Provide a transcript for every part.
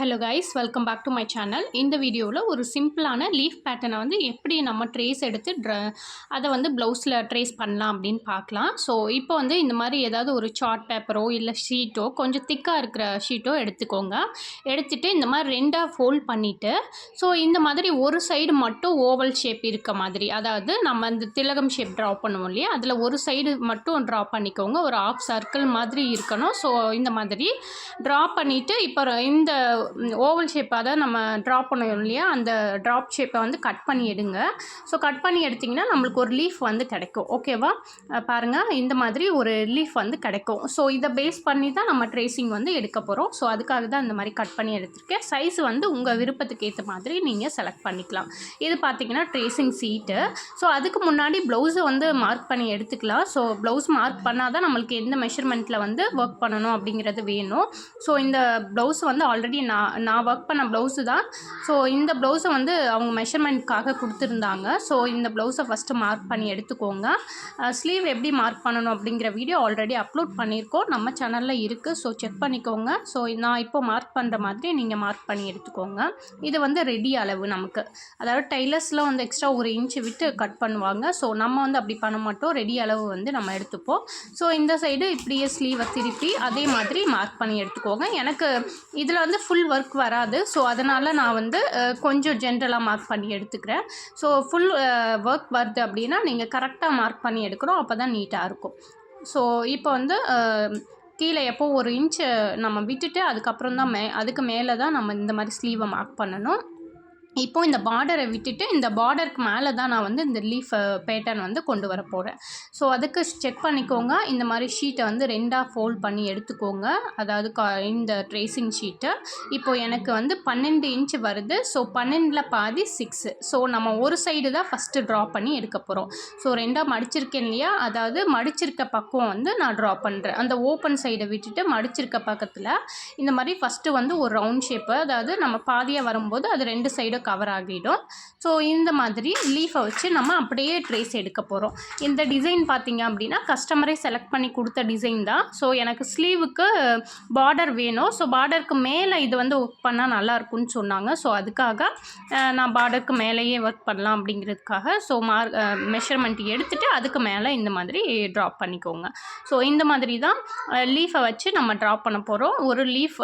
Hello guys, welcome back to my channel. இந்த வீடியோவில் ஒரு சிம்பிளான லீஃப் பேட்டர்னை வந்து எப்படி நம்ம ட்ரேஸ் எடுத்து அதை வந்து ப்ளவுஸில் ட்ரேஸ் பண்ணலாம் அப்படின்னு பார்க்கலாம். ஸோ இப்போ வந்து இந்த மாதிரி ஏதாவது ஒரு சார்ட் பேப்பரோ இல்லை ஷீட்டோ கொஞ்சம் திக்காக இருக்கிற ஷீட்டோ எடுத்துக்கோங்க. எடுத்துகிட்டு இந்த மாதிரி ரெண்டாக ஃபோல்ட் பண்ணிவிட்டு ஸோ இந்த மாதிரி ஒரு சைடு மட்டும் ஓவல் ஷேப் இருக்க மாதிரி, அதாவது நம்ம இந்த திலகம் ஷேப் ட்ரா பண்ணுவோம் இல்லையா, அதில் ஒரு சைடு மட்டும் ட்ரா பண்ணிக்கோங்க. ஒரு ஆஃப் சர்க்கிள் மாதிரி இருக்கணும். ஸோ இந்த மாதிரி ட்ரா பண்ணிவிட்டு இப்போ இந்த ஓவல் ஷேப், அதாவது நம்ம ட்ரா பண்ணுவோம் இல்லையா, அந்த ட்ராப் ஷேப்பை வந்து கட் பண்ணி எடுங்க. ஸோ கட் பண்ணி எடுத்திங்கன்னா நம்மளுக்கு ஒரு லீஃப் வந்து கிடைக்கும். ஓகேவா, பாருங்கள், இந்த மாதிரி ஒரு லீஃப் வந்து கிடைக்கும். ஸோ இதை பேஸ் பண்ணி தான் நம்ம ட்ரேசிங் வந்து எடுக்க போகிறோம். ஸோ அதுக்காக தான் இந்த மாதிரி கட் பண்ணி எடுத்திருக்கேன். சைஸ் வந்து உங்கள் விருப்பத்துக்கு ஏற்ற மாதிரி நீங்கள் செலக்ட் பண்ணிக்கலாம். இது பார்த்திங்கன்னா ட்ரேசிங் சீட்டு. ஸோ அதுக்கு முன்னாடி ப்ளவுஸை வந்து மார்க் பண்ணி எடுத்துக்கலாம். ஸோ ப்ளவுஸ் மார்க் பண்ணால் தான் நம்மளுக்கு எந்த மெஷர்மெண்ட்டில் வந்து ஒர்க் பண்ணணும் அப்படிங்கிறது வேணும். ஸோ இந்த ப்ளவுஸ் வந்து ஆல்ரெடி நான் ஒர்க் பண்ண ப்ளவுஸு தான். ஸோ இந்த ப்ளவுஸை வந்து அவங்க மெஷர்மெண்ட்காக கொடுத்துருந்தாங்க. ஸோ இந்த ப்ளவுஸை ஃபஸ்ட்டு மார்க் பண்ணி எடுத்துக்கோங்க. ஸ்லீவ் எப்படி மார்க் பண்ணணும் அப்படிங்கிற வீடியோ ஆல்ரெடி அப்லோட் பண்ணியிருக்கோம், நம்ம சேனலில் இருக்குது. ஸோ செக் பண்ணிக்கோங்க. ஸோ நான் இப்போ மார்க் பண்ணுற மாதிரி நீங்கள் மார்க் பண்ணி எடுத்துக்கோங்க. இது வந்து ரெடி அளவு நமக்கு, அதாவது டெய்லர்ஸில் வந்து எக்ஸ்ட்ரா ஒரு இன்ச்சு விட்டு கட் பண்ணுவாங்க. ஸோ நம்ம வந்து அப்படி பண்ண மாட்டோம், ரெடி அளவு வந்து நம்ம எடுத்துப்போம். ஸோ இந்த சைடு இப்படியே ஸ்லீவை திருப்பி அதே மாதிரி மார்க் பண்ணி எடுத்துக்கோங்க. எனக்கு இதில் வந்து ஃபுல் ஒர்க் வராது. ஸோ அதனால் நான் வந்து கொஞ்சம் ஜென்ரலாக மார்க் பண்ணி எடுத்துக்கிறேன். ஸோ ஃபுல் ஒர்க் வருது அப்படின்னா நீங்கள் கரெக்டாக மார்க் பண்ணி எடுக்கணும், அப்போ தான் நீட்டாக இருக்கும். ஸோ இப்போ வந்து கீழே எப்போ ஒரு இன்ச்சு நம்ம விட்டுட்டு அதுக்கப்புறம் தான் அதுக்கு மேலே தான் நம்ம இந்த மாதிரி ஸ்லீவை மார்க் பண்ணணும். இப்போது இந்த பார்டரை விட்டுட்டு இந்த பார்டருக்கு மேலே தான் நான் வந்து இந்த லீஃப் பேட்டர்ன் வந்து கொண்டு வர போகிறேன். ஸோ அதுக்கு செக் பண்ணிக்கோங்க. இந்த மாதிரி ஷீட்டை வந்து ரெண்டாக ஃபோல்ட் பண்ணி எடுத்துக்கோங்க, அதாவது இந்த ட்ரேசிங் ஷீட்டை. இப்போது எனக்கு வந்து 12 இன்ச்சு வருது. ஸோ 12ல் பாதி 6. ஸோ நம்ம ஒரு சைடு தான் ஃபஸ்ட்டு ட்ரா பண்ணி எடுக்க போகிறோம். ஸோ ரெண்டாக மடிச்சிருக்கேன் இல்லையா, அதாவது மடிச்சிருக்க பக்கம் வந்து நான் ட்ரா பண்ணுறேன். அந்த ஓப்பன் சைடை விட்டுட்டு மடிச்சிருக்க பக்கத்தில் இந்த மாதிரி ஃபஸ்ட்டு வந்து ஒரு ரவுண்ட் ஷேப்பு, அதாவது நம்ம பாதியாக வரும்போது அது ரெண்டு சைடும் கவர் ஆகிடும். ஸோ இந்த மாதிரி லீஃபை வச்சு நம்ம அப்படியே ட்ரேஸ் எடுக்க போகிறோம். இந்த டிசைன் பார்த்திங்க அப்படின்னா கஸ்டமரே செலக்ட் பண்ணி கொடுத்த டிசைன் தான். ஸோ எனக்கு ஸ்லீவுக்கு பார்டர் வேணும். ஸோ பார்டருக்கு மேலே இது வந்து ஒர்க் பண்ணால் நல்லாயிருக்குன்னு சொன்னாங்க. ஸோ அதுக்காக நான் பார்டருக்கு மேலேயே ஒர்க் பண்ணலாம் அப்படிங்கிறதுக்காக ஸோ மெஷர்மெண்ட் எடுத்துகிட்டு அதுக்கு மேலே இந்த மாதிரி ட்ராப் பண்ணிக்கோங்க. ஸோ இந்த மாதிரி தான் லீஃபை வச்சு நம்ம ட்ராப் பண்ண போகிறோம். ஒரு லீஃப்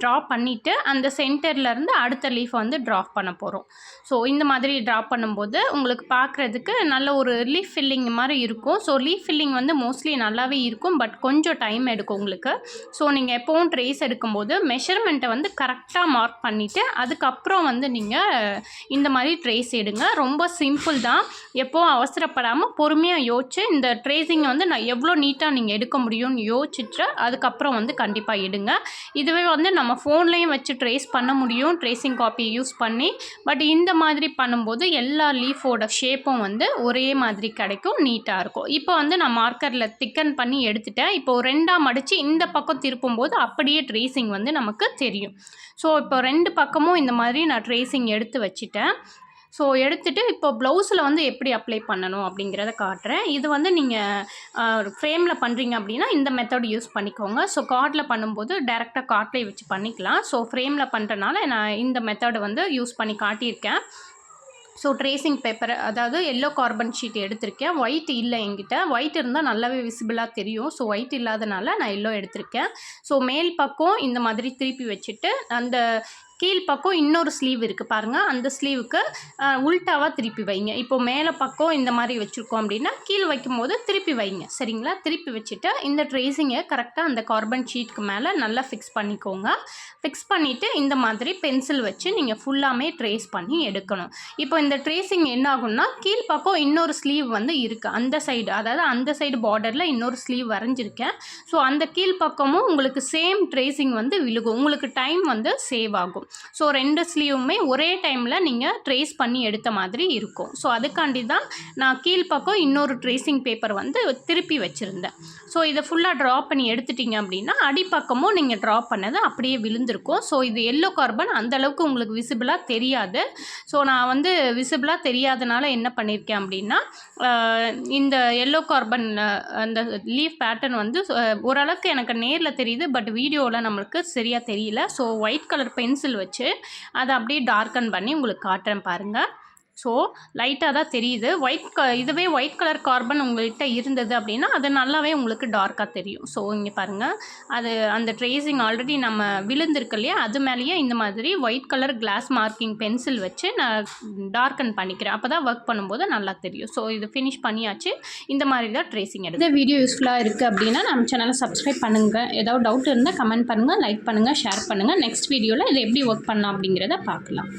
ட்ராப் பண்ணிவிட்டு அந்த சென்டர்லேருந்து அடுத்த லீஃபை வந்து ட்ராப் பண்ண போகிறோம். ஸோ இந்த மாதிரி ட்ராப் பண்ணும்போது உங்களுக்கு பார்க்குறதுக்கு நல்ல ஒரு லீஃப் ஃபில்லிங் மாதிரி இருக்கும். ஸோ லீஃப் ஃபில்லிங் வந்து மோஸ்ட்லி நல்லாவே இருக்கும், பட் கொஞ்சம் டைம் எடுக்கும் உங்களுக்கு. ஸோ நீங்கள் எப்போவும் ட்ரேஸ் எடுக்கும்போது மெஷர்மெண்ட்டை வந்து கரெக்டாக மார்க் பண்ணிவிட்டு அதுக்கப்புறம் வந்து நீங்கள் இந்த மாதிரி ட்ரேஸ் எடுங்க. ரொம்ப சிம்பிள் தான். எப்போவும் அவசரப்படாமல் பொறுமையாக யோசிச்சு இந்த ட்ரேசிங்கை வந்து நான் எவ்வளோ நீட்டாக நீங்கள் எடுக்க முடியும்னு யோசிச்சுட்டு அதுக்கப்புறம் வந்து கண்டிப்பாக எடுங்க. இதுவே வந்து நம்ம ஃபோன்லேயும் வச்சு ட்ரேஸ் பண்ண முடியும், ட்ரேசிங் காப்பி யூஸ் பண்ணி. பட் இந்த மாதிரி பண்ணும்போது எல்லா லீஃபோட ஷேப்பும் வந்து ஒரே மாதிரி கிடைக்கும், நீட்டாக இருக்கும். இப்போ வந்து நான் மார்க்கரில் திக்கன் பண்ணி எடுத்துட்டேன். இப்போது ரெண்டாக மடித்து இந்த பக்கம் திருப்பும்போது அப்படியே ட்ரேசிங் வந்து நமக்கு தெரியும். ஸோ இப்போ ரெண்டு பக்கமும் இந்த மாதிரி நான் ட்ரேசிங் எடுத்து வச்சுட்டேன். ஸோ எடுத்துகிட்டு இப்போ ப்ளவுஸில் வந்து எப்படி அப்ளை பண்ணணும் அப்படிங்கிறத காட்டுறேன். இது வந்து நீங்கள் ஃப்ரேமில் பண்ணுறீங்க அப்படின்னா இந்த மெத்தட் யூஸ் பண்ணிக்கோங்க. ஸோ கார்டில் பண்ணும்போது டேரெக்டாக கார்ட்லேயே வச்சு பண்ணிக்கலாம். ஸோ ஃப்ரேமில் பண்ணுறனால நான் இந்த மெத்தடை வந்து யூஸ் பண்ணி காட்டியிருக்கேன். ஸோ ட்ரேசிங் பேப்பர், அதாவது எல்லோ கார்பன் ஷீட் எடுத்திருக்கேன். ஒயிட் இல்லை என்கிட்ட. ஒயிட் இருந்தால் நல்லாவே விசிபிளாக தெரியும். ஸோ ஒயிட் இல்லாதனால நான் எல்லோ எடுத்திருக்கேன். ஸோ மேல் பக்கம் இந்த மாதிரி திருப்பி வச்சுட்டு அந்த கீழ்ப்பக்கம் இன்னொரு ஸ்லீவ் இருக்குது பாருங்கள், அந்த ஸ்லீவுக்கு உல்ட்டாவாக திருப்பி வைங்க. இப்போ மேலே பக்கம் இந்த மாதிரி வச்சுருக்கோம் அப்படின்னா கீழ் வைக்கும்போது திருப்பி வைங்க, சரிங்களா? திருப்பி வச்சுட்டு இந்த ட்ரேசிங்கை கரெக்டாக அந்த கார்பன் ஷீட்டுக்கு மேலே நல்லா ஃபிக்ஸ் பண்ணிக்கோங்க. ஃபிக்ஸ் பண்ணிவிட்டு இந்த மாதிரி பென்சில் வச்சு நீங்கள் ஃபுல்லாமே ட்ரேஸ் பண்ணி எடுக்கணும். இப்போ இந்த ட்ரேசிங் என்ன ஆகும்னா கீழ்ப்பக்கம் இன்னொரு ஸ்லீவ் வந்து இருக்குது, அந்த சைடு, அதாவது அந்த சைடு பார்டரில் இன்னொரு ஸ்லீவ் வரைஞ்சிருக்கேன். ஸோ அந்த கீழ்ப்பக்கமும் உங்களுக்கு சேம் ட்ரேசிங் வந்து விழுகும், உங்களுக்கு டைம் வந்து சேவ் ஆகும். வரும். ஸோ 2 ஸ்லீவுமே ஒரே டைமில் நீங்கள் ட்ரேஸ் பண்ணி எடுத்த மாதிரி இருக்கும். ஸோ அதுக்காண்டி தான் நான் கீழ்ப்பக்கம் இன்னொரு ட்ரேசிங் பேப்பர் வந்து திருப்பி வச்சுருந்தேன். ஸோ இதை ஃபுல்லாக ட்ரா பண்ணி எடுத்துட்டிங்க அப்படின்னா அடிப்பக்கமும் நீங்கள் ட்ரா பண்ணது அப்படியே விழுந்திருக்கும். ஸோ இது எல்லோ கார்பன் அந்தளவுக்கு உங்களுக்கு விசிபிளாக தெரியாது. ஸோ நான் வந்து விசிபிளாக தெரியாதனால என்ன பண்ணியிருக்கேன் அப்படின்னா இந்த எல்லோ கார்பன் அந்த லீஃப் பேட்டர்ன் வந்து ஓரளவுக்கு எனக்கு நேரில் தெரியுது, பட் வீடியோவில் நம்மளுக்கு சரியாக தெரியல. ஸோ ஒயிட் கலர் பென்சில் வச்சு அதை அப்படியே டார்க்கன் பண்ணி உங்களுக்கு காட்டுறேன் பாருங்கள். ஸோ லைட்டாக தான் தெரியுது. இதுவே ஒயிட் கலர் கார்பன் உங்கள்கிட்ட இருந்தது அப்படின்னா அது நல்லாவே உங்களுக்கு டார்க்காக தெரியும். ஸோ இங்கே பாருங்கள், அது அந்த ட்ரேசிங் ஆல்ரெடி நம்ம விழுந்திருக்கு இல்லையா, அது மேலேயே இந்த மாதிரி white colour glass marking pencil வச்சு நான் டார்க்கன் பண்ணிக்கிறேன். அப்போ தான் ஒர்க் பண்ணும்போது நல்லா தெரியும். ஸோ இது ஃபினிஷ் பண்ணியாச்சு. இந்த மாதிரி தான் ட்ரேசிங் எடுத்து. இந்த வீடியோ யூஸ்ஃபுல்லாக இருக்குது அப்படின்னா நம்ம சேனலை சப்ஸ்கிரைப் பண்ணுங்கள். ஏதாவது டவுட் இருந்தால் கமெண்ட் பண்ணுங்கள், லைக் பண்ணுங்கள், ஷேர் பண்ணுங்கள். நெக்ஸ்ட் வீடியோவில் இதை எப்படி ஒர்க் பண்ணலாம் அப்படிங்கிறத பார்க்கலாம்.